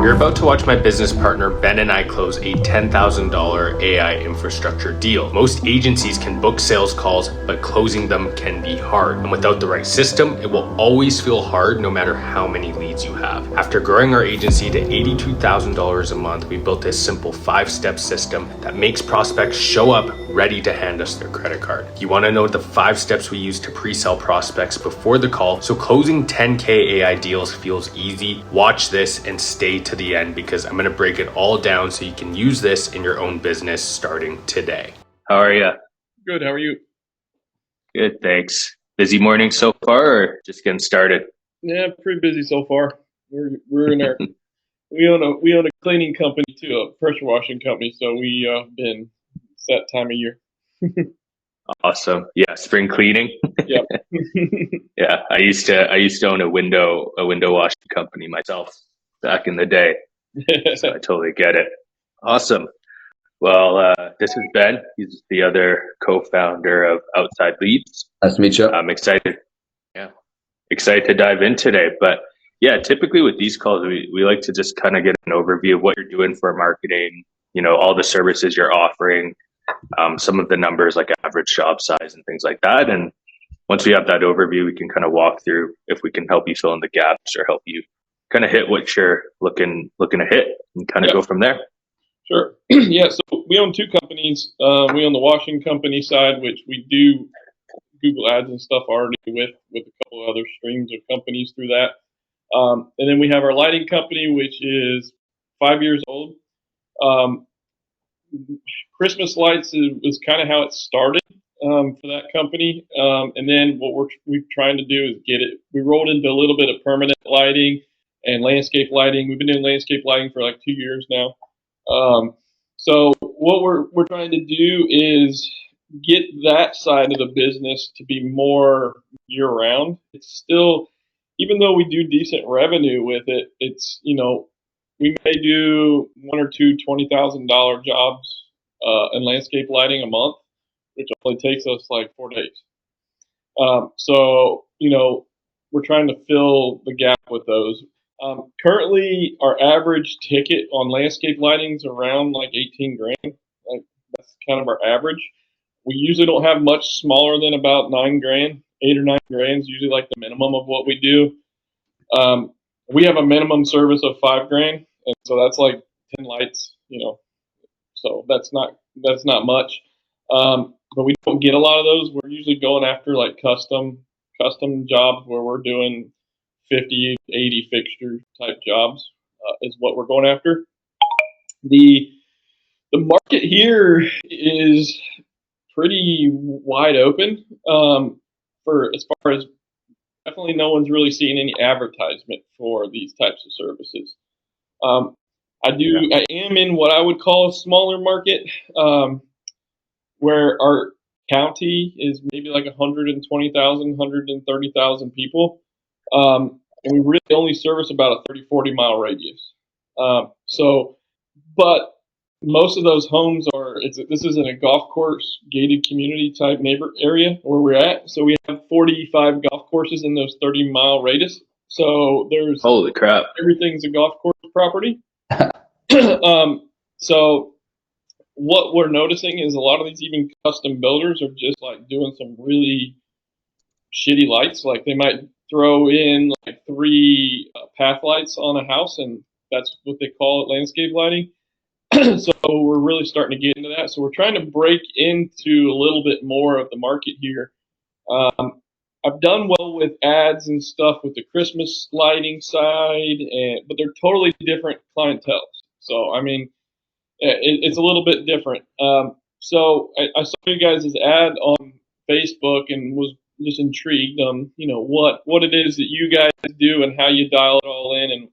You're about to watch my business partner Ben and I close a $10,000 AI infrastructure deal. Most agencies can book sales calls, but closing them can be hard. And without the right system, it will always feel hard no matter how many leads you have. After growing our agency to $82,000 a month, we built this simple 5-step system that makes prospects show up ready to hand us their credit card. You want to know the 5 steps we use to pre-sell prospects before the call, so closing 10K AI deals feels easy. Watch this and stay to the end because I'm going to break it all down so you can use this in your own business starting today. How are you? Good. How are you? Good, thanks. Busy morning so far or just getting started? Yeah, pretty busy so far. We're in our we own a cleaning company too, a pressure washing company. So we been set time of year. Awesome. Yeah, spring cleaning. Yep. Yeah, I used to own a window washing company myself back in the day. So I totally get it. Awesome. Well, this is Ben. He's the other co-founder of Outside Leads. Nice to meet you. I'm excited. Yeah, excited to dive in today. But yeah, typically with these calls, we like to just kind of get an overview of what you're doing for marketing, all the services you're offering, some of the numbers like average job size and things like that. And once we have that overview, we can kind of walk through if we can help you fill in the gaps or help you kind of hit what you're looking to hit and kind of go from there. Sure. Yeah. So we own 2 companies. We own the washing company side, which we do Google ads and stuff already with a couple of other streams of companies through that. And then we have our lighting company, which is 5 years old. Christmas lights was kind of how it started for that company. And then what we're trying to do is we rolled into a little bit of permanent lighting and landscape lighting. We've been doing landscape lighting for like 2 years now. So what we're trying to do is get that side of the business to be more year round. It's still, even though we do decent revenue with it, it's, we may do 1 or 2 $20,000 jobs in landscape lighting a month, which only takes us like 4 days. So, we're trying to fill the gap with those. Currently, our average ticket on landscape lighting is around like 18 grand. Like that's kind of our average. We usually don't have much smaller than about 9 grand. 8 or 9 grand is usually like the minimum of what we do. We have a minimum service of 5 grand, and so that's like 10 lights. So that's not much. But we don't get a lot of those. We're usually going after like custom jobs where we're doing 50, 80 fixture type jobs is what we're going after. The market here is pretty wide open for as far as definitely no one's really seeing any advertisement for these types of services. I am in what I would call a smaller market where our county is maybe like 120,000, 130,000 people. And we really only service about a 30, 40 mile radius. But most of those homes this isn't a golf course gated community type neighbor area where we're at. So we have 45 golf courses in those 30 mile radius. So there's holy crap, everything's a golf course property. So what we're noticing is a lot of these even custom builders are just like doing some really shitty lights. Like they might throw in like 3 path lights on a house, and that's what they call it, landscape lighting. So we're really starting to get into that. So we're trying to break into a little bit more of the market here. I've done well with ads and stuff with the Christmas lighting side, but they're totally different clientele. So, I mean, it's a little bit different. So I saw you guys' ad on Facebook and was just intrigued on, what it is that you guys do and how you dial it all in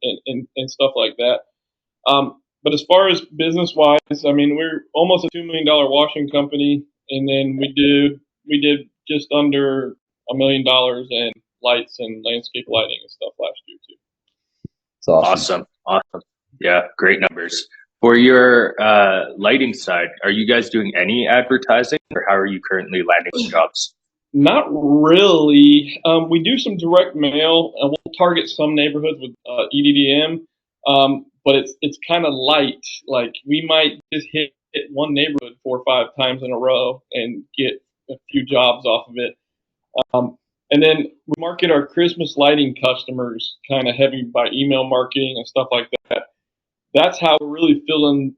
and stuff like that. But as far as business-wise, I mean, we're almost a $2 million washing company, and then we did just under $1 million in lights and landscape lighting and stuff last year too. It's awesome. Awesome. Yeah, great numbers. For your lighting side, are you guys doing any advertising, or how are you currently landing jobs? Not really. We do some direct mail. We'll target some neighborhoods with EDDM. but it's kind of light. Like we might just hit one neighborhood 4 or 5 times in a row and get a few jobs off of it. And then we market our Christmas lighting customers kind of heavy by email marketing and stuff like that. That's how we're really filling,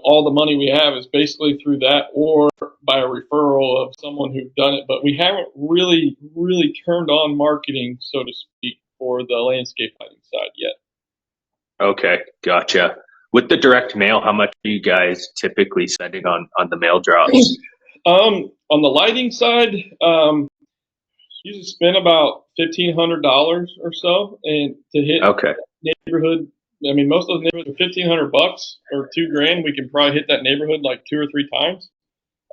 all the money we have is basically through that or by a referral of someone who's done it. But we haven't really turned on marketing, so to speak, for the landscape lighting side yet. Okay, gotcha. With the direct mail, how much are you guys typically sending on the mail drops? On the lighting side, usually spend about $1,500 or so, and to hit neighborhood. I mean, most of those neighborhoods are $1,500 or $2,000. We can probably hit that neighborhood like 2 or 3 times.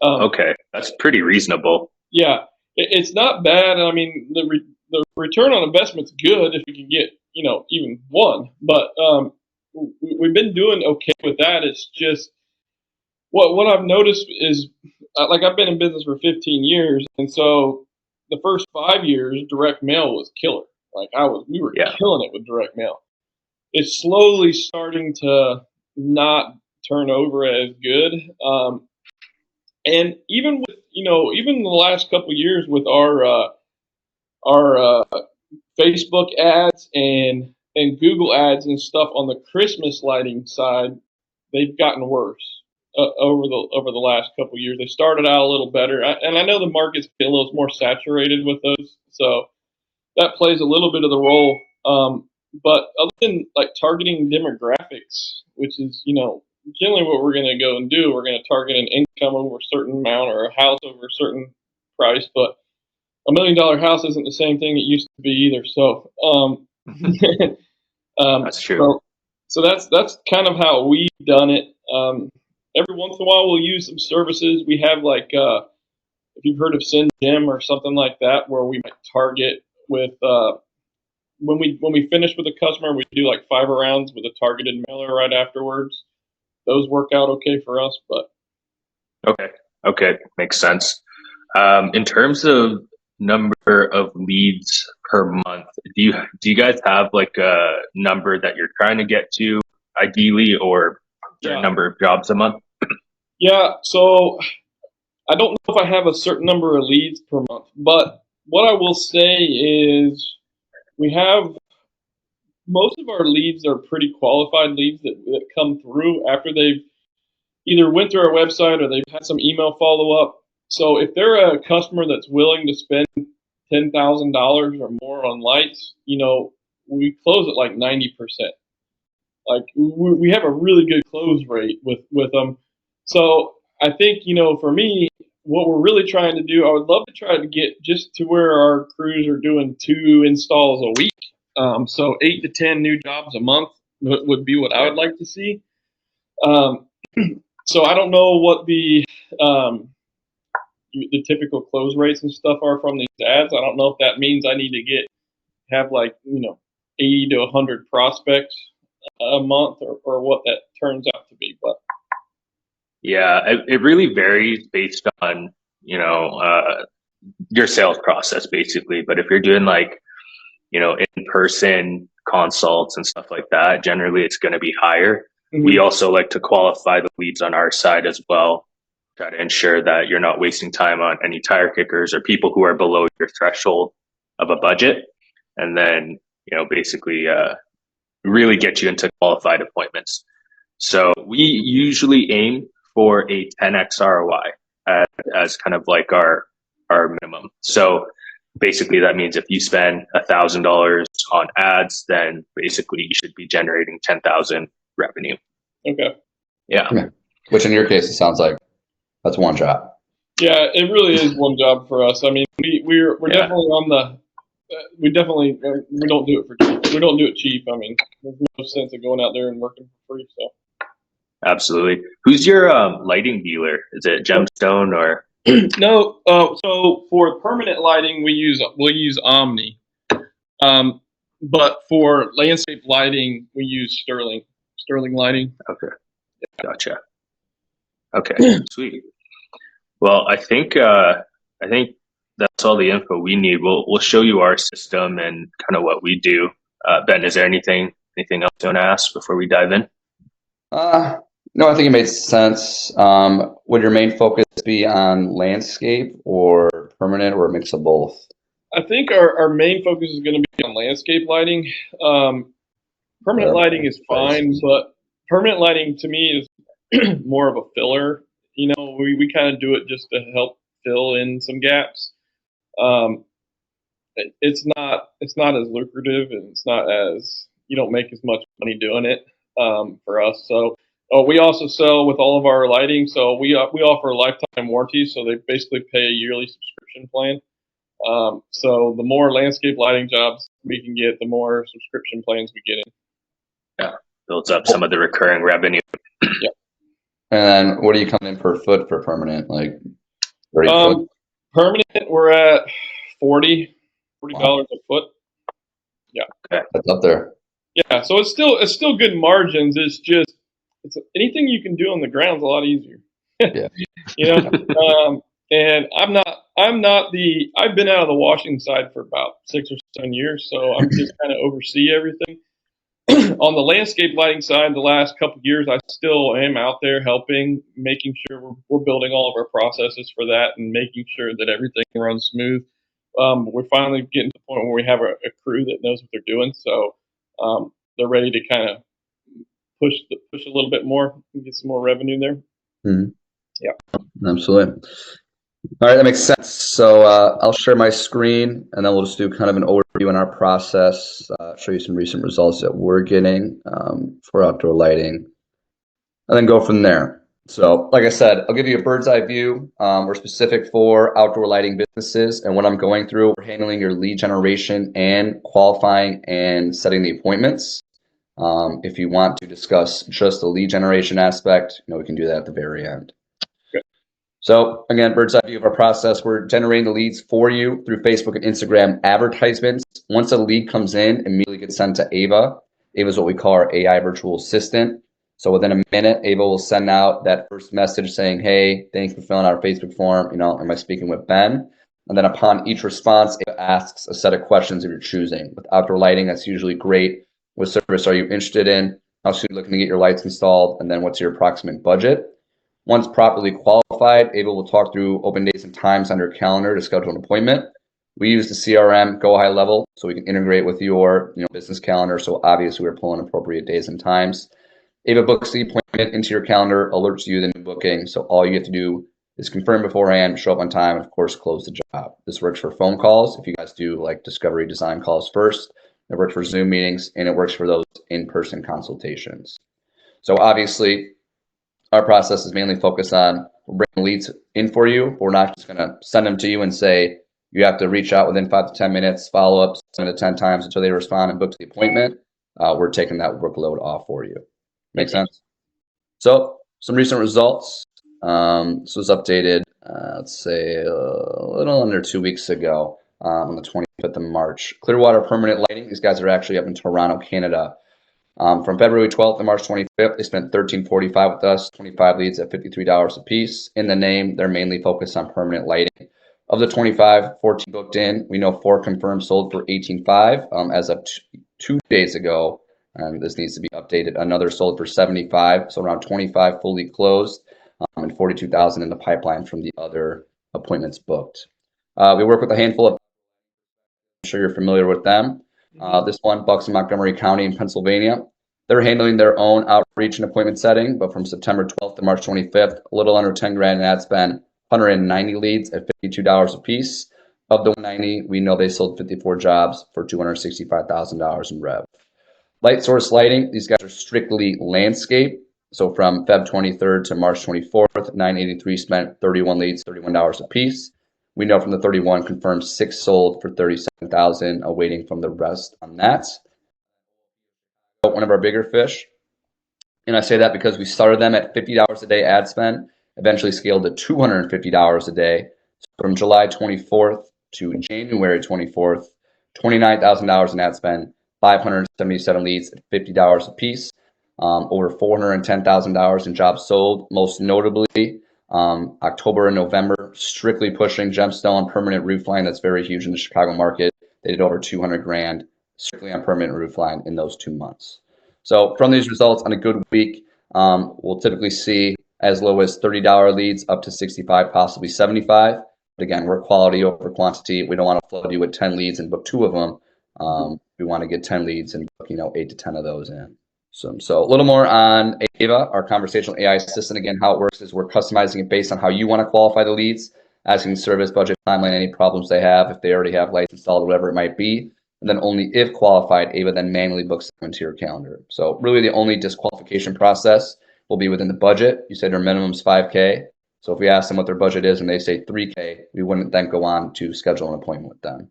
Okay, that's pretty reasonable. Yeah, it's not bad. I mean, the return on investment's good if we can get even one. But we've been doing okay with that. It's just what I've noticed is like I've been in business for 15 years, and so the first 5 years, direct mail was killer. Like we were killing it with direct mail. It's slowly starting to not turn over as good. And even with, even the last couple of years with our Facebook ads and Google ads and stuff on the Christmas lighting side, they've gotten worse over the last couple of years. They started out a little better, and I know the market's getting a little more saturated with those, so that plays a little bit of the role. But other than like targeting demographics, which is generally what we're going to go and do, we're going to target an income over a certain amount or a house over a certain price, but $1 million house isn't the same thing it used to be either. So that's true. So that's kind of how we've done it. Every once in a while, we'll use some services. We have like if you've heard of Send Gem or something like that, where we might target with when we finish with a customer, we do like 5 rounds with a targeted mailer right afterwards. Those work out okay for us, but okay, makes sense. In terms of number of leads per month, do you guys have like a number that you're trying to get to ideally, or a number of jobs a month? Yeah, so I don't know if I have a certain number of leads per month, but what I will say is we have most of our leads are pretty qualified leads that come through after they've either went through our website or they've had some email follow-up. So if they're a customer that's willing to spend $10,000 or more on lights, we close at like 90%. Like we have a really good close rate with them. So I think, for me, what we're really trying to do, I would love to try to get just to where our crews are doing 2 installs a week. So 8 to 10 new jobs a month would be what I would like to see. So I don't know what the typical close rates and stuff are from these ads. I don't know if that means I need to have like 80 to 100 prospects a month or what that turns out to be. But yeah, it really varies based on your sales process basically. But if you're doing like in-person consults and stuff like that, generally it's going to be higher. Mm-hmm. We also like to qualify the leads on our side as well, try to ensure that you're not wasting time on any tire kickers or people who are below your threshold of a budget, and then basically really get you into qualified appointments. So we usually aim for a 10x ROI as kind of like our minimum. So basically that means if you spend $1,000 on ads, then basically you should be generating 10,000 revenue. Okay. Yeah. Which in your case, it sounds like that's one job. Yeah, it really is one job for us. I mean, we're definitely on the. We don't do it for cheap. We don't do it cheap. I mean, there's no sense of going out there and working for free. So. Absolutely. Who's your lighting dealer? Is it Gemstone or? No. So for permanent lighting, we'll use Omni. But for landscape lighting, we use Sterling Lighting. Okay. Gotcha. Okay. Sweet. Well, I think that's all the info we need. We'll show you our system and kind of what we do. Ben, is there anything Anything else you want to ask before we dive in? No, I think it makes sense. Would your main focus be on landscape or permanent or a mix of both? I think our main focus is going to be on landscape lighting. Permanent lighting is fine, but permanent lighting to me is more of a filler. We kind of do it just to help fill in some gaps. Um, it's not as lucrative, and it's not as you don't make as much money doing it for us. So we also sell with all of our lighting. So we offer a lifetime warranty. So they basically pay a yearly subscription plan. So the more landscape lighting jobs we can get, the more subscription plans we get in. Yeah, builds up some of the recurring revenue. Yeah. And then what are you coming in per foot for permanent? Like 30 foot? Permanent, we're at $40 a foot. Yeah. Okay. That's up there. Yeah. So it's still good margins. It's anything you can do on the ground's a lot easier. Yeah. And I've been out of the washing side for about 6 or 7 years, so I'm just kind of oversee everything. On the landscape lighting side, the last couple of years, I still am out there helping, making sure we're building all of our processes for that and making sure that everything runs smooth. We're finally getting to the point where we have a crew that knows what they're doing, so they're ready to kind of push a little bit more and get some more revenue there. Mm-hmm. Yeah, absolutely. All right, that makes sense. So I'll share my screen, and then we'll just do kind of an overview on our process, show you some recent results that we're getting for outdoor lighting, and then go from there. So like I said, I'll give you a bird's eye view. We're specific for outdoor lighting businesses, and what I'm going through, we're handling your lead generation and qualifying and setting the appointments. If you want to discuss just the lead generation aspect, we can do that at the very end. So again, bird's eye view of our process. We're generating the leads for you through Facebook and Instagram advertisements. Once a lead comes in, immediately gets sent to Ava. Ava is what we call our AI virtual assistant. So within a minute, Ava will send out that first message saying, hey, thanks for filling out our Facebook form. Am I speaking with Ben? And then upon each response, Ava asks a set of questions if you're choosing. With outdoor lighting, that's usually great. What service are you interested in? How soon are you looking to get your lights installed? And then what's your approximate budget? Once properly qualified, Ava will talk through open days and times on your calendar to schedule an appointment. We use the CRM Go High Level so we can integrate with your business calendar. So obviously we're pulling appropriate days and times. Ava books the appointment into your calendar, alerts you the new booking. So all you have to do is confirm beforehand, show up on time, and of course close the job. This works for phone calls if you guys do like discovery design calls first. It works for Zoom meetings, and it works for those in-person consultations. So obviously, our process is mainly focused on bringing leads in for you. But we're not just going to send them to you and say you have to reach out within 5 to 10 minutes, follow up 7 to 10 times until they respond and book the appointment. We're taking that workload off for you. Make sense? So some recent results. This was updated, let's say a little under 2 weeks ago on the 25th of March. Clearwater Permanent Lighting. These guys are actually up in Toronto, Canada. From February 12th to March 25th, they spent $13.45 with us, 25 leads at $53 a piece. In the name, they're mainly focused on permanent lighting. Of the 25, 14 booked in. We know 4 confirmed sold for $18.5 as of 2 days ago. And this needs to be updated. Another sold for $75, so around 25 fully closed, and $42,000 in the pipeline from the other appointments booked. We work with a handful of, I'm sure you're familiar with them. This one, Bucks in Montgomery County in Pennsylvania. They're handling their own outreach and appointment setting, but from September 12th to March 25th, a little under 10 grand in ad spend, 190 leads at $52 a piece. Of the 190, we know they sold 54 jobs for $265,000 in rev. Light Source Lighting, these guys are strictly landscape. So from Feb 23rd to March 24th, 983 spent 31 leads, $31 a piece. We know from the 31 confirmed 6 sold for $37,000, awaiting from the rest on that. One of our bigger fish, and I say that because we started them at $50 a day ad spend, eventually scaled to $250 a day. So from July 24th to January 24th, $29,000 in ad spend, 577 leads at $50 a piece, over $410,000 in jobs sold, most notably October and November, strictly pushing gemstone permanent roof line. That's very huge in the Chicago market. They did over 200 grand strictly on permanent roof line in those 2 months. So from these results on a good week, we'll typically see as low as $30 leads up to 65, possibly 75. But again, we're quality over quantity. We don't want to flood you with 10 leads and book 2 of them. We want to get 10 leads and book, 8 to 10 of those in. So a little more on Ava, our conversational AI assistant. Again, how it works is we're customizing it based on how you want to qualify the leads, asking service, budget, timeline, any problems they have, if they already have lights installed, whatever it might be. And then only if qualified, Ava then manually books them into your calendar. So really the only disqualification process will be within the budget. You said your minimum is 5K. So if we ask them what their budget is and they say 3K, we wouldn't then go on to schedule an appointment with them.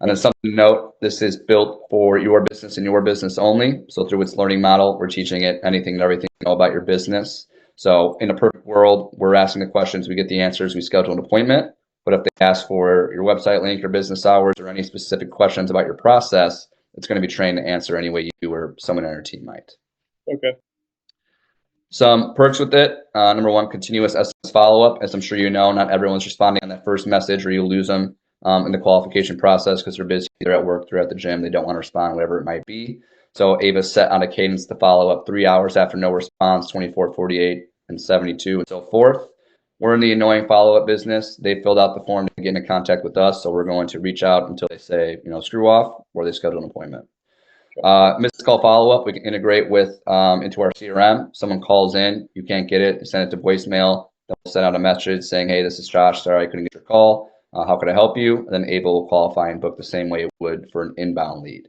And then something to note, this is built for your business and your business only. So through its learning model, we're teaching it anything and everything you know about your business. So in a perfect world, we're asking the questions, we get the answers, we schedule an appointment. But if they ask for your website link, your business hours, or any specific questions about your process, it's going to be trained to answer any way you or someone on your team might. Okay. Some perks with it. Number one, continuous SMS follow-up. As I'm sure you know, not everyone's responding on that first message, or you lose them in the qualification process because they're busy, they're at work, they're at the gym, they don't want to respond, whatever it might be. So Ava's set on a cadence to follow up 3 hours after no response, 24, 48, and 72, and so forth. We're in the annoying follow-up business. They filled out the form to get in contact with us, so we're going to reach out until they say, screw off, or they schedule an appointment. Missed call follow-up, we can integrate with into our CRM. Someone calls in, you can't get it, you send it to voicemail. They'll send out a message saying, hey, this is Josh, sorry I couldn't get your call. How could I help you? And then Ava will qualify and book the same way it would for an inbound lead.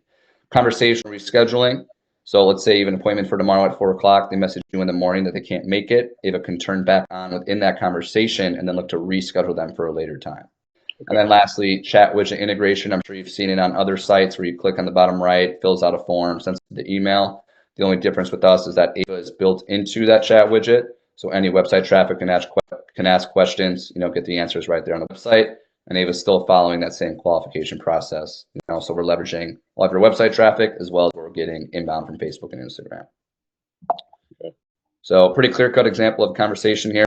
Conversation rescheduling. So let's say you have an appointment for tomorrow at 4 o'clock. They message you in the morning that they can't make it. Ava can turn back on within that conversation and then look to reschedule them for a later time. And then lastly, chat widget integration. I'm sure you've seen it on other sites where you click on the bottom right, fills out a form, sends it to email. The only difference with us is that Ava is built into that chat widget. So any website traffic can ask questions, get the answers right there on the website. And Ava's still following that same qualification process. So we're leveraging all of your website traffic as well as what we're getting inbound from Facebook and Instagram. Okay. So pretty clear-cut example of conversation here.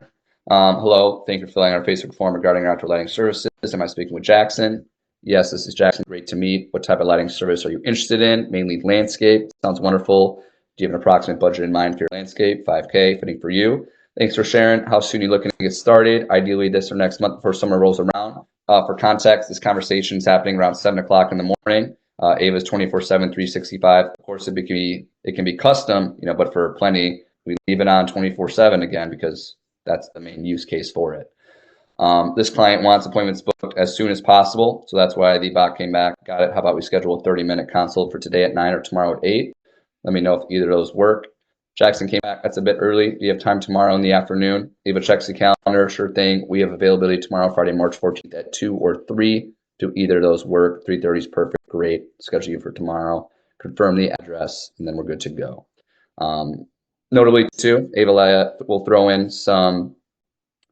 Hello, thank you for filling out our Facebook form regarding our outdoor lighting services. Am I speaking with Jackson? Yes, this is Jackson. Great to meet. What type of lighting service are you interested in? Mainly landscape. Sounds wonderful. Do you have an approximate budget in mind for your landscape? 5K, fitting for you. Thanks for sharing. How soon are you looking to get started? Ideally this or next month before summer rolls around. For context, this conversation is happening around 7 o'clock in the morning. Ava's 24/7, 365. Of course, it can be custom, but for plenty, we leave it on 24/7 again because that's the main use case for it. This client wants appointments booked as soon as possible, so that's why the bot came back. Got it. How about we schedule a 30-minute consult for today at 9 or tomorrow at 8? Let me know if either of those work. Jackson came back. That's a bit early. Do you have time tomorrow in the afternoon? Ava checks the calendar. Sure thing. We have availability tomorrow, Friday, March 14th at 2 or 3. Do either of those work? 3:30 is perfect. Great. Schedule you for tomorrow. Confirm the address, and then we're good to go. Notably, too, Ava will throw in some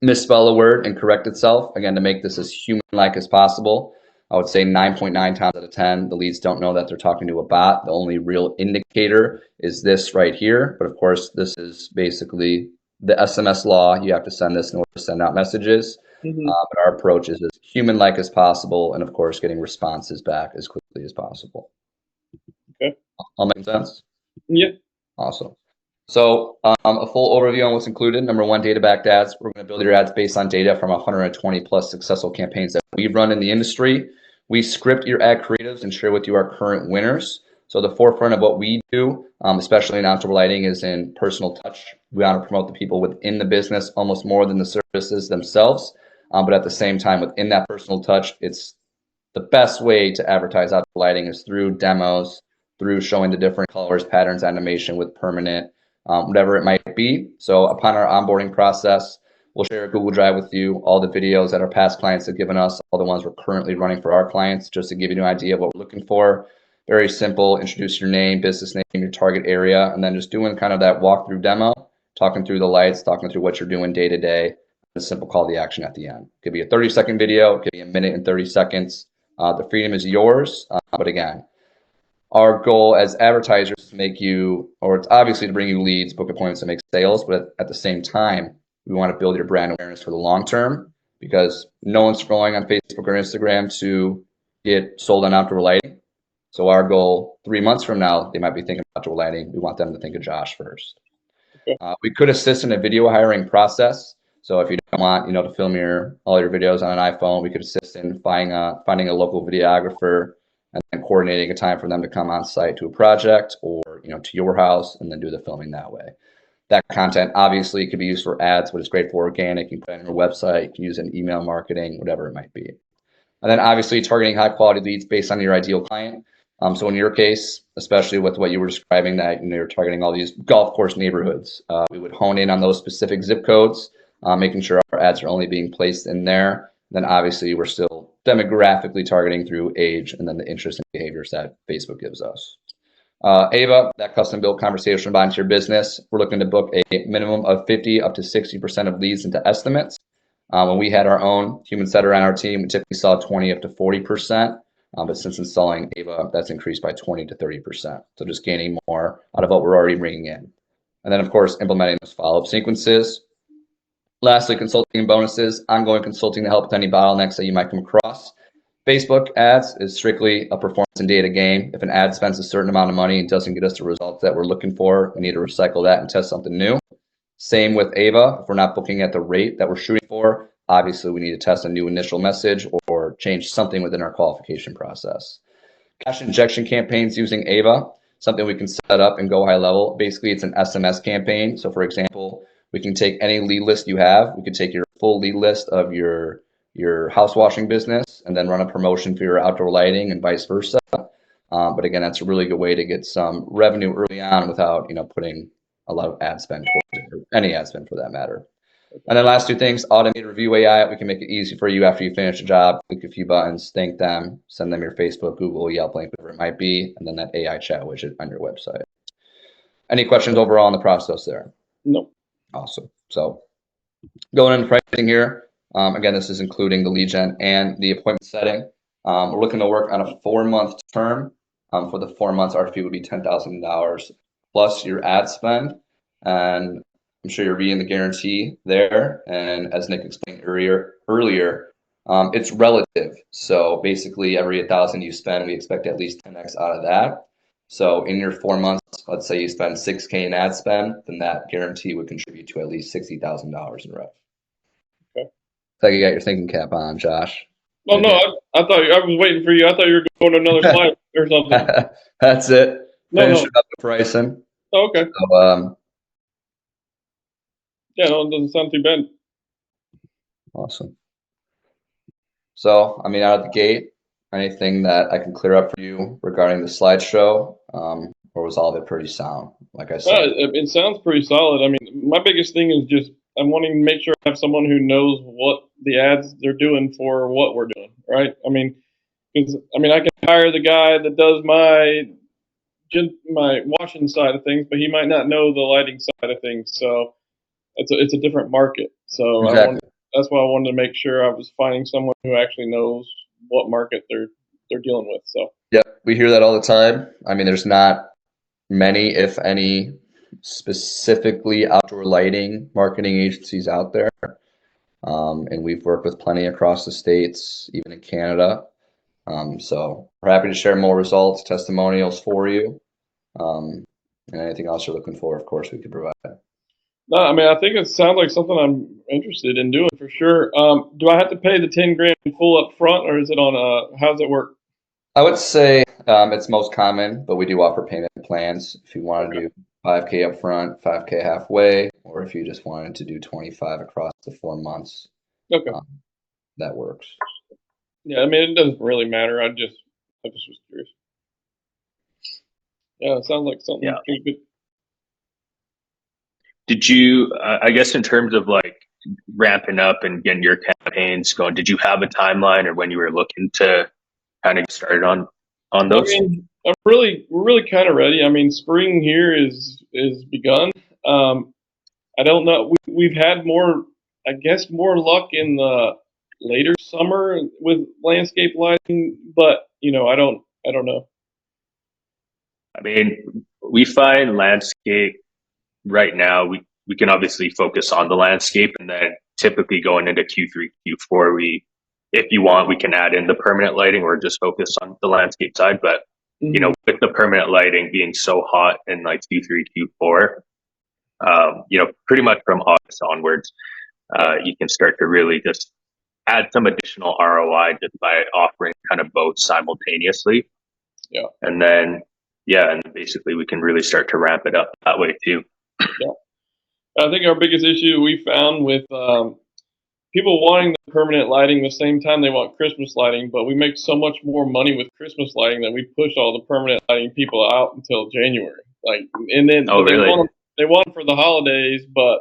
misspell a word and correct itself, again, to make this as human-like as possible. I would say 9.9 times out of 10, the leads don't know that they're talking to a bot. The only real indicator is this right here. But of course, this is basically the SMS law. You have to send this in order to send out messages. But our approach is as human-like as possible, and of course, getting responses back as quickly as possible. Okay. All making sense? Yeah. Awesome. So a full overview on what's included. Number one, data-backed ads. We're going to build your ads based on data from 120 plus successful campaigns that we've run in the industry. We script your ad creatives and share with you our current winners. So the forefront of what we do, especially in outdoor lighting, is in personal touch. We want to promote the people within the business almost more than the services themselves. But at the same time, within that personal touch, it's the best way to advertise outdoor lighting is through demos, through showing the different colors, patterns, animation with permanent, whatever it might be. So upon our onboarding process, we'll share a Google Drive with you, all the videos that our past clients have given us, all the ones we're currently running for our clients, just to give you an idea of what we're looking for. Very simple, introduce your name, business name, your target area, and then just doing kind of that walkthrough demo, talking through the lights, talking through what you're doing day to day, a simple call to action at the end. It could be a 30-second video, it could be a minute and 30 seconds. The freedom is yours, but again, our goal as advertisers is to make you, or it's obviously to bring you leads, book appointments, and make sales, but at the same time, we want to build your brand awareness for the long term because no one's scrolling on Facebook or Instagram to get sold on outdoor lighting. So our goal 3 months from now, they might be thinking about outdoor lighting. We want them to think of Josh first. Okay. We could assist in a video hiring process. So if you don't want, to film all your videos on an iPhone, we could assist in finding a local videographer and then coordinating a time for them to come on site to a project or, to your house and then do the filming that way. That content obviously could be used for ads, but it's great for organic. You can put it on your website, you can use it in email marketing, whatever it might be. And then obviously targeting high quality leads based on your ideal client. So in your case, especially with what you were describing, that you're targeting all these golf course neighborhoods, we would hone in on those specific zip codes, making sure our ads are only being placed in there. Then obviously we're still demographically targeting through age and then the interests and behaviors that Facebook gives us. Ava, that custom built conversation bot into your business. We're looking to book a minimum of 50 up to 60% of leads into estimates. When we had our own human setter on our team, we typically saw 20 up to 40%. But since installing Ava, that's increased by 20 to 30%. So just gaining more out of what we're already bringing in. And then, of course, implementing those follow-up sequences. Lastly, consulting bonuses, ongoing consulting to help with any bottlenecks that you might come across. Facebook ads is strictly a performance and data game. If an ad spends a certain amount of money and doesn't get us the results that we're looking for, we need to recycle that and test something new. Same with Ava. If we're not booking at the rate that we're shooting for, obviously we need to test a new initial message or change something within our qualification process. Cash injection campaigns using Ava, something we can set up and go high level. Basically, it's an SMS campaign. So for example, we can take any lead list you have. We could take your full lead list of your house washing business and then run a promotion for your outdoor lighting and vice versa. But again, that's a really good way to get some revenue early on without, putting a lot of ad spend towards it, or any ad spend for that matter. And then last two things, automated review AI. We can make it easy for you after you finish a job. Click a few buttons, thank them, send them your Facebook, Google, Yelp link, whatever it might be, and then that AI chat widget on your website. Any questions overall on the process there? No. Awesome. So going into pricing here, again, this is including the lead gen and the appointment setting. We're looking to work on a 4-month term. For the 4 months, our fee would be $10,000 plus your ad spend. And I'm sure you're reading the guarantee there. And as Nick explained earlier, it's relative. So basically every 1,000 you spend, we expect at least 10x out of that. So in your 4 months, let's say you spend $6K in ad spend, then that guarantee would contribute to at least $60,000 in rev. Okay. So you got your thinking cap on, Josh. Oh, no, I thought I was waiting for you. I thought you were going to another slide or something. That's it. Finishing up the pricing. Oh, okay. So, yeah, no, it doesn't sound too bad. Awesome. So, I mean, out of the gate, anything that I can clear up for you regarding the slideshow, or was all of it pretty sound? Like I said, it sounds pretty solid. I mean, my biggest thing is just I'm wanting to make sure I have someone who knows what the ads they're doing for what we're doing, right? I mean, because I can hire the guy that does my washing side of things, but he might not know the lighting side of things. So it's a different market. So exactly. That's why I wanted to make sure I was finding someone who actually knows what market they're dealing with. So yeah, we hear that all the time. I mean, there's not many, if any, specifically outdoor lighting marketing agencies out there. And we've worked with plenty across the states, even in Canada. So we're happy to share more results, testimonials for you. And anything else you're looking for, of course, we could provide. No, I mean, I think it sounds like something I'm interested in doing for sure. Do I have to pay the 10 grand full up front, or is it on how does it work? I would say it's most common, but we do offer payment plans. If you want to do 5K up front, 5K halfway, or if you just wanted to do 25 across the 4 months, okay, that works. Yeah, I mean, it doesn't really matter. I just was curious. Yeah, it sounds like something pretty good. Did you, I guess in terms of like ramping up and getting your campaigns going, did you have a timeline or when you were looking to kind of get started on those? I mean, we're really kind of ready. I mean, spring here is begun. I don't know. We've had more luck in the later summer with landscape lighting, but I don't know. I mean, we find landscape right now, we can obviously focus on the landscape, and then typically going into Q3, Q4, if you want, we can add in the permanent lighting or just focus on the landscape side. But with the permanent lighting being so hot in like Q3, Q4, pretty much from August onwards, you can start to really just add some additional ROI just by offering kind of both simultaneously. Yeah. And then, basically we can really start to ramp it up that way too. Yeah. I think our biggest issue we found with people wanting the permanent lighting the same time they want Christmas lighting, but we make so much more money with Christmas lighting that we push all the permanent lighting people out until January. And then really? they want them for the holidays, but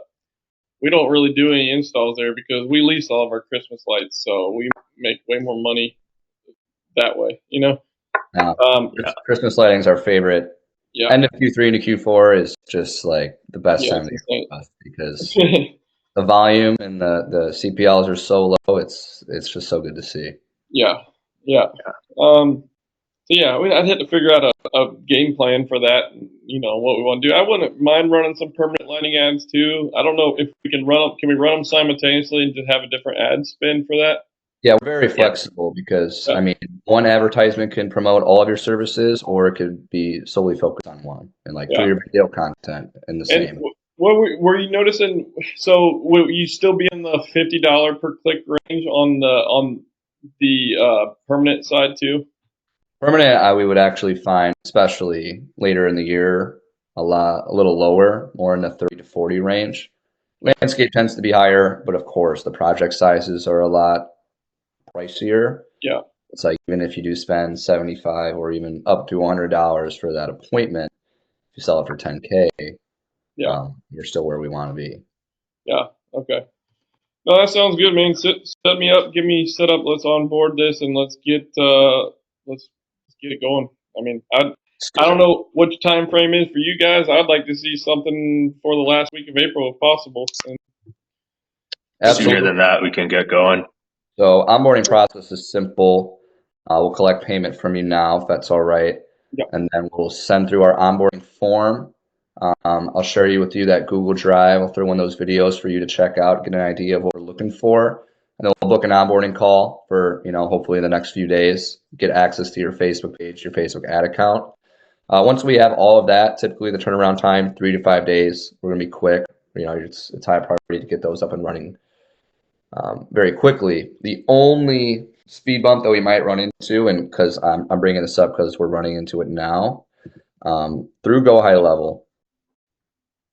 we don't really do any installs there because we lease all of our Christmas lights, so we make way more money that way. Christmas lighting is our favorite. Yeah. End of Q3 into Q4 is just like the best time of the year for us because the volume and the CPLs are so low. It's just so good to see. Yeah. I'd have to figure out a game plan for that. What we want to do. I wouldn't mind running some permanent lighting ads too. I don't know if we can run them. Can we run them simultaneously and just have a different ad spin for that? Yeah, we're very flexible because I mean, one advertisement can promote all of your services, or it could be solely focused on one, and like through your video content in the same. What were you noticing? So will you still be in the $50 per click range on the permanent side too? Permanent, we would actually find, especially later in the year, a little lower, more in the 30 to 40 range. Landscape tends to be higher, but of course, the project sizes are a lot pricier. Yeah. It's like even if you do spend $75 or even up to $100 for that appointment, if you sell it for $10K, you're still where we want to be. Yeah. Okay. No, that sounds good, man. Set me up, get me set up. Let's onboard this and let's get it going. I mean, I don't know what your time frame is for you guys. I'd like to see something for the last week of April if possible. Sooner than that, we can get going. So onboarding process is simple. We'll collect payment from you now, if that's all right. Yep. And then we'll send through our onboarding form. I'll share with you that Google Drive. I'll throw in those videos for you to check out, get an idea of what we're looking for. And then we'll book an onboarding call for, hopefully in the next few days, get access to your Facebook page, your Facebook ad account. Once we have all of that, typically the turnaround time, 3 to 5 days. We're going to be quick. It's high priority to get those up and running very quickly. The only speed bump that we might run into, and because I'm bringing this up because we're running into it now, through Go High Level,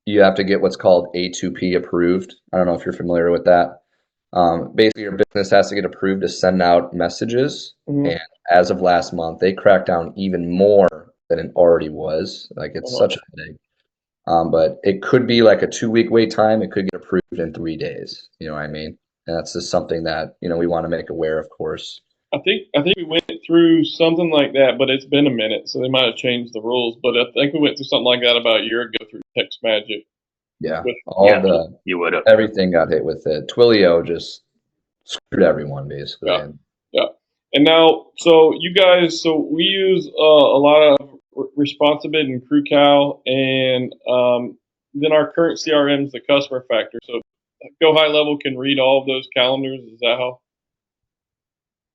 you have to get what's called A2P approved. I don't know if you're familiar with that. Basically, your business has to get approved to send out messages. Mm-hmm. And as of last month, they cracked down even more than it already was. Like it's such a headache. But it could be like a 2-week wait time. It could get approved in 3 days. You know what I mean? And that's just something that, we want to make aware, of course. I think we went through something like that, but it's been a minute, so they might have changed the rules. But I think we went through something like that about a year ago through Text Magic. Yeah, you would have. Everything got hit with it. Twilio just screwed everyone basically. Yeah. And now, so you guys, we use a lot of Responsibit and CrewCal, and then our current CRM is the Customer Factor. So Go High Level can read all of those calendars. Is that how?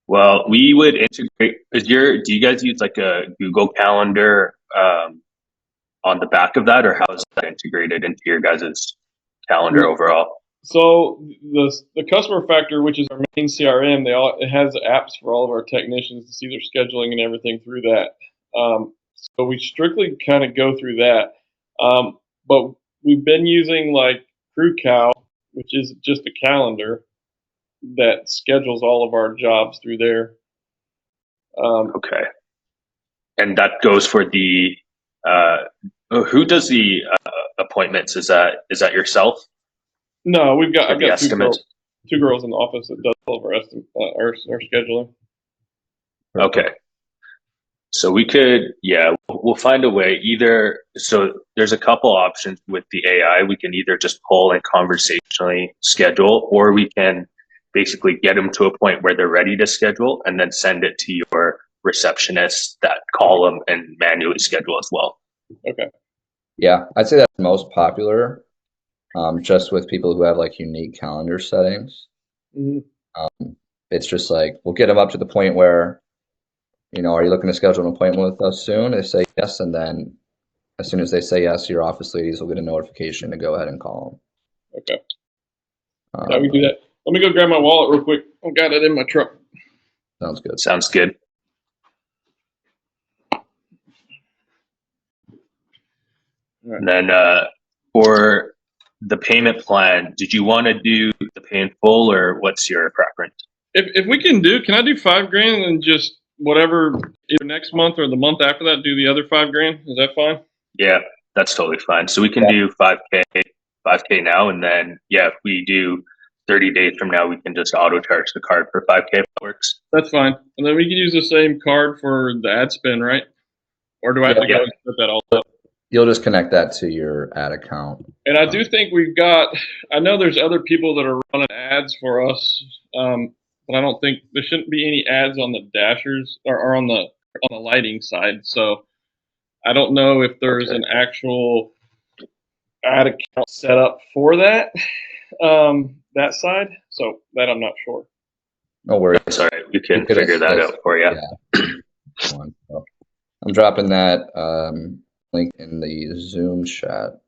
Well, we would integrate. Do you guys use like a Google Calendar on the back of that, or how is that integrated into your guys' calendar overall? So the Customer Factor, which is our main CRM, it has apps for all of our technicians to see their scheduling and everything through that. So we strictly kind of go through that. But we've been using like CrewCal, which is just a calendar that schedules all of our jobs through there. Okay. And that goes for the who does the appointments? Is that yourself? No, I've got estimates. two girls in the office that does all of our scheduling. Okay. So we could, we'll find a way either. So there's a couple options with the AI. We can either just pull and conversationally schedule, or we can basically get them to a point where they're ready to schedule and then send it to your receptionist that call them and manually schedule as well. Okay. Yeah, I'd say that's most popular, just with people who have like unique calendar settings. Mm-hmm. It's just like, we'll get them up to the point where are you looking to schedule an appointment with us soon? They say yes, and then as soon as they say yes, your office ladies will get a notification to go ahead and call Okay. them. Yeah, we do that. Let me go grab my wallet real quick. I've got it in my truck. Sounds good. Sounds good. All right. And then for the payment plan, did you want to do the pay in full or what's your preference? If we can can I do $5,000 and just whatever either next month or the month after that do the other $5,000? Is that fine? Yeah, that's totally fine. So we can do 5K now, and then if we do 30 days from now, we can just auto charge the card for 5K if that works. That's fine. And then we can use the same card for the ad spend, right? Or do I have to go and set that all up? You'll just connect that to your ad account. And I do think I know there's other people that are running ads for us, but I don't think there shouldn't be any ads on the dashers or on the lighting side. So I don't know if there's an actual ad account set up for that, that side. So that I'm not sure. No worries. That's all right. We can figure that out for you. Yeah. I'm dropping that link in the Zoom chat.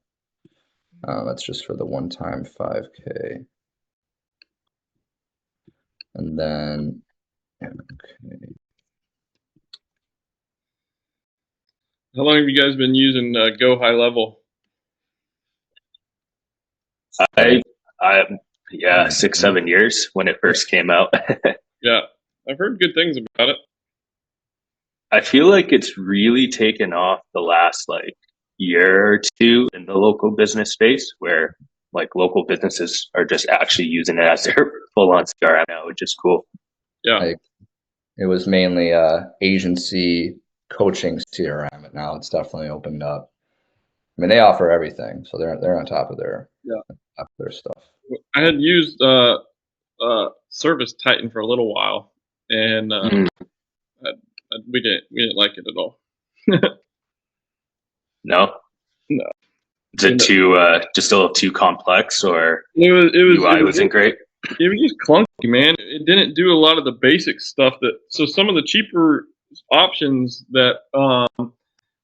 That's just for the one-time 5K. And then, okay. How long have you guys been using Go High Level? I 6-7 years when it first came out. Yeah, I've heard good things about it. I feel like it's really taken off the last year or two in the local business space, where local businesses are just actually using it as their full-on CRM now, which is cool. Yeah, it was mainly agency coaching CRM, but now it's definitely opened up. I mean, they offer everything, so they're on top of their stuff. I had used Service Titan for a little while, and we didn't like it at all. No. Is it too just a little too complex, or UI wasn't great? It was just clunky, man. It didn't do a lot of the basic stuff so some of the cheaper options that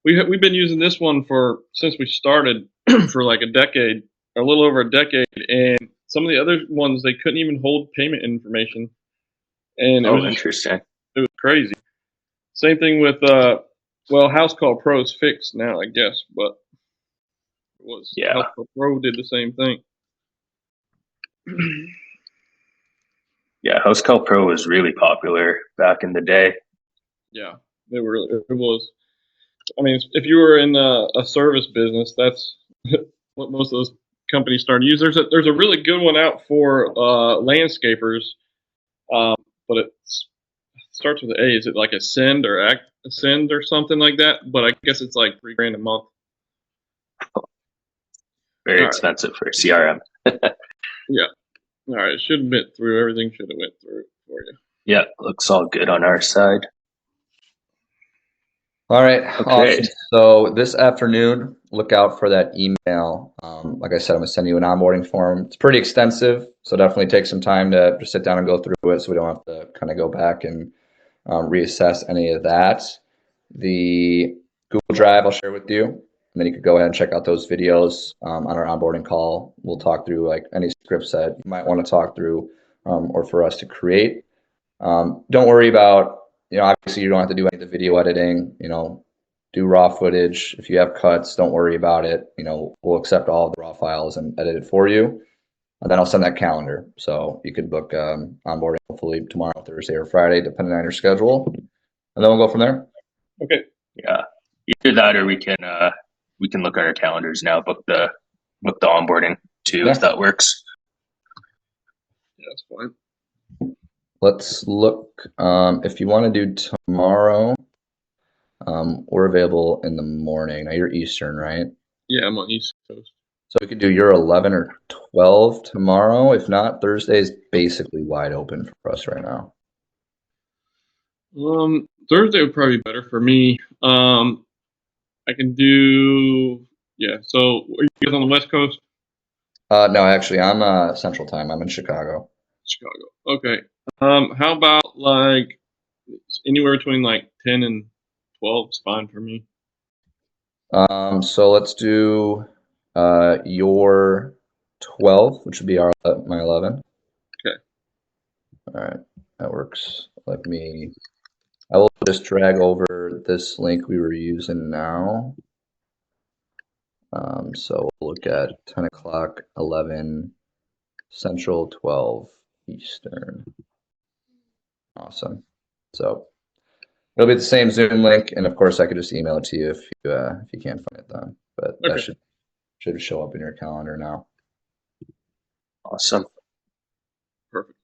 we've been using this one since we started for like a decade, or a little over a decade, and some of the other ones they couldn't even hold payment information, and it was interesting. It was crazy. Same thing with House Call Pro is fixed now, I guess, but House Call Pro did the same thing. Yeah, House Call Pro was really popular back in the day. Yeah, it was. I mean, if you were in a service business, that's what most of those companies started to use. There's a really good one out for landscapers, but it starts with an A. Is it like Ascend or something like that? But I guess it's like $3,000 a month. Very expensive for CRM. Yeah. All right. It should have went through. Everything should have went through for you. Yeah, looks all good on our side. All right. Okay. Awesome. So this afternoon, look out for that email. Like I said, I'm going to send you an onboarding form. It's pretty extensive, so definitely take some time to just sit down and go through it so we don't have to kind of go back and reassess any of that. The Google Drive I'll share with you, and then you could go ahead and check out those videos on our onboarding call. We'll talk through any scripts that you might want to talk through or for us to create. Don't worry about, obviously you don't have to do any of the video editing, do raw footage. If you have cuts, don't worry about it. We'll accept all the raw files and edit it for you. And then I'll send that calendar. So you could book onboarding hopefully tomorrow, Thursday or Friday, depending on your schedule. And then we'll go from there. Okay. Yeah. Either that or we can look at our calendars now, book the onboarding too, if that works. Yeah, that's fine. Let's look, if you want to do tomorrow, we're available in the morning. Now you're Eastern, right? Yeah, I'm on East Coast. So we could do your 11 or 12 tomorrow. If not, Thursday is basically wide open for us right now. Thursday would probably be better for me. I can do, so are you guys on the West Coast? No, actually, I'm Central Time. I'm in Chicago. Okay. How about Anywhere between like 10 and 12 is fine for me. So let's do your 12, which would be my 11. Okay. All right, that works. I will just drag over this link we were using now. So we'll look at 10 o'clock, 11 Central, 12 Eastern. Awesome. So it'll be the same Zoom link, and of course I could just email it to you if you can't find it then. But that Okay. should show up in your calendar now. Awesome. Perfect.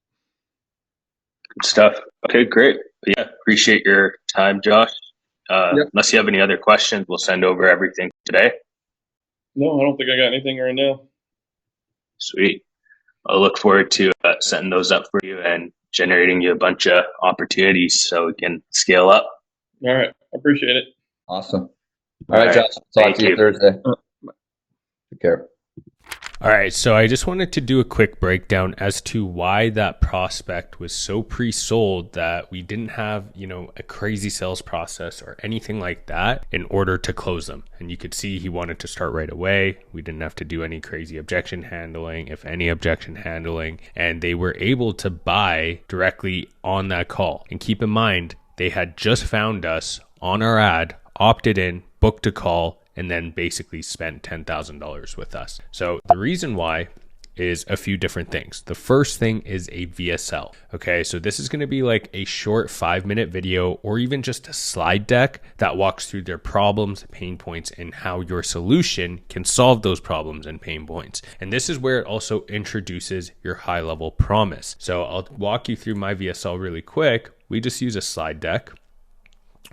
Good stuff. Okay, great. But yeah, appreciate your time, Josh. Yep. Unless you have any other questions, we'll send over everything today. No, I don't think I got anything right now. Sweet. I'll look forward to setting those up for you and generating you a bunch of opportunities so we can scale up. All right. I appreciate it. Awesome. All right, Josh. Talk Thank to you you. Thursday. Take care. All right, so I just wanted to do a quick breakdown as to why that prospect was so pre-sold that we didn't have, a crazy sales process or anything like that in order to close them. And you could see he wanted to start right away. We didn't have to do any crazy objection handling, if any objection handling, and they were able to buy directly on that call. And keep in mind, they had just found us on our ad, opted in, booked a call, and then basically spent $10,000 with us. So the reason why is a few different things. The first thing is a VSL. Okay, so this is going to be like a short 5-minute video or even just a slide deck that walks through their problems, pain points, and how your solution can solve those problems and pain points. And this is where it also introduces your high-level promise. So I'll walk you through my VSL really quick. We just use a slide deck.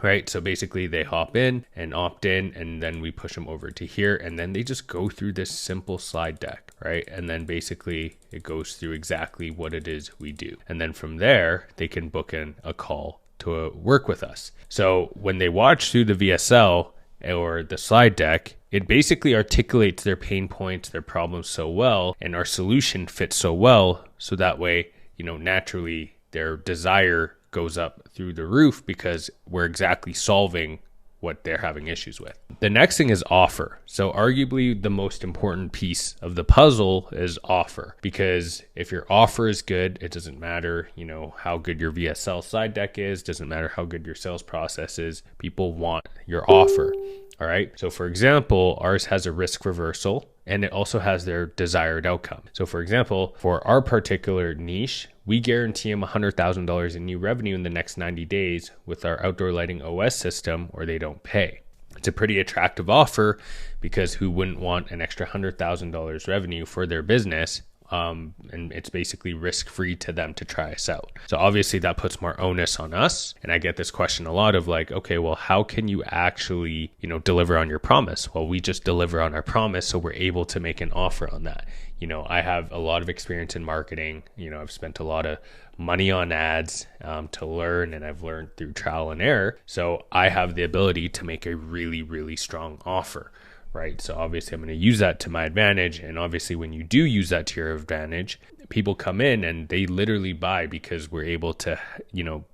Right. So basically they hop in and opt in, and then we push them over to here, and then they just go through this simple slide deck. Right. And then basically it goes through exactly what it is we do. And then from there, they can book in a call to work with us. So when they watch through the VSL or the slide deck, it basically articulates their pain points, their problems so well, and our solution fits so well. So that way, naturally their desire goes up through the roof because we're exactly solving what they're having issues with. The next thing is offer. So arguably the most important piece of the puzzle is offer, because if your offer is good, it doesn't matter, how good your VSL slide deck is, doesn't matter how good your sales process is, people want your offer. All right. So for example, ours has a risk reversal and it also has their desired outcome. So for example, for our particular niche, we guarantee them $100,000 in new revenue in the next 90 days with our outdoor lighting OS system, or they don't pay. It's a pretty attractive offer because who wouldn't want an extra $100,000 revenue for their business? And it's basically risk-free to them to try us out. So obviously that puts more onus on us. And I get this question a lot of like, okay, well, how can you actually, deliver on your promise? Well, we just deliver on our promise. So we're able to make an offer on that. I have a lot of experience in marketing. I've spent a lot of money on ads to learn, and I've learned through trial and error. So I have the ability to make a really, really strong offer. Right. So obviously I'm going to use that to my advantage. And obviously when you do use that to your advantage, people come in and they literally buy because we're able to,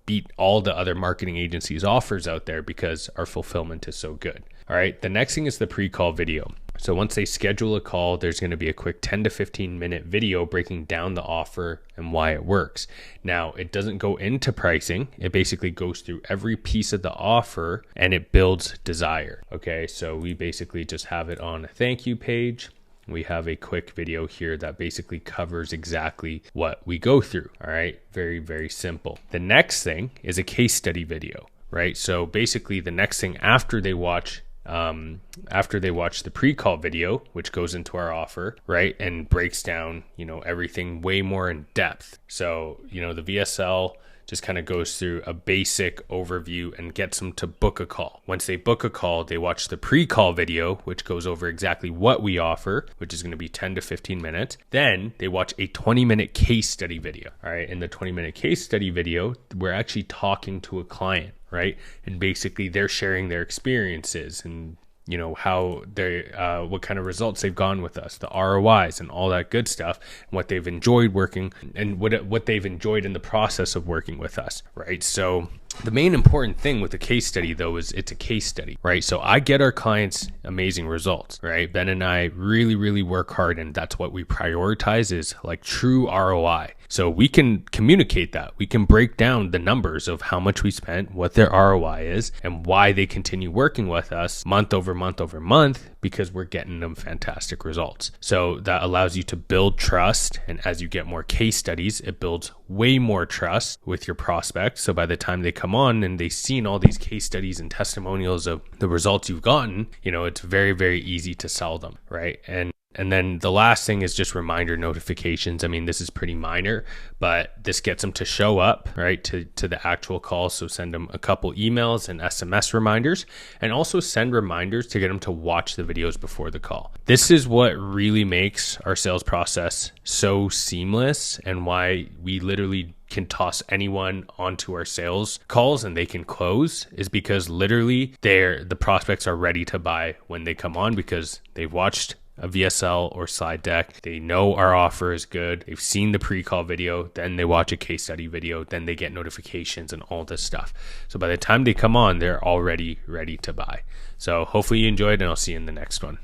beat all the other marketing agencies' offers out there because our fulfillment is so good. All right. The next thing is the pre-call video. So once they schedule a call, there's going to be a quick 10 to 15 minute video breaking down the offer and why it works. Now, it doesn't go into pricing. It basically goes through every piece of the offer and it builds desire. Okay, so we basically just have it on a thank you page. We have a quick video here that basically covers exactly what we go through. All right, very, very simple. The next thing is a case study video, right? So basically the next thing after they watch the pre-call video, which goes into our offer, right, and breaks down, everything way more in depth. So, the VSL just kind of goes through a basic overview and gets them to book a call. Once they book a call, they watch the pre-call video, which goes over exactly what we offer, which is going to be 10 to 15 minutes. Then they watch a 20-minute case study video. All right. In the 20-minute case study video, we're actually talking to a client, right? And basically they're sharing their experiences and how they what kind of results they've gone with us, the ROIs and all that good stuff, and what they've enjoyed working and what they've enjoyed in the process of working with us, right? So The main important thing with a case study, though, is it's a case study, right? So I get our clients amazing results, right? Ben and I really, really work hard, and that's what we prioritize, is like true ROI. So we can communicate that. We can break down the numbers of how much we spent, what their ROI is, and why they continue working with us month over month over month, because we're getting them fantastic results. So that allows you to build trust. And as you get more case studies, it builds way more trust with your prospects. So by the time they come on and they've seen all these case studies and testimonials of the results you've gotten, it's very, very easy to sell them, right? And then the last thing is just reminder notifications. I mean, this is pretty minor, but this gets them to show up, right, to the actual call. So send them a couple emails and SMS reminders, and also send reminders to get them to watch the videos before the call. This is what really makes our sales process so seamless, and why we literally can toss anyone onto our sales calls and they can close, is because literally the prospects are ready to buy when they come on, because they've watched a VSL or slide deck. They know our offer is good. They've seen the pre-call video, then they watch a case study video, then they get notifications and all this stuff. So by the time they come on, they're already ready to buy. So hopefully you enjoyed, and I'll see you in the next one.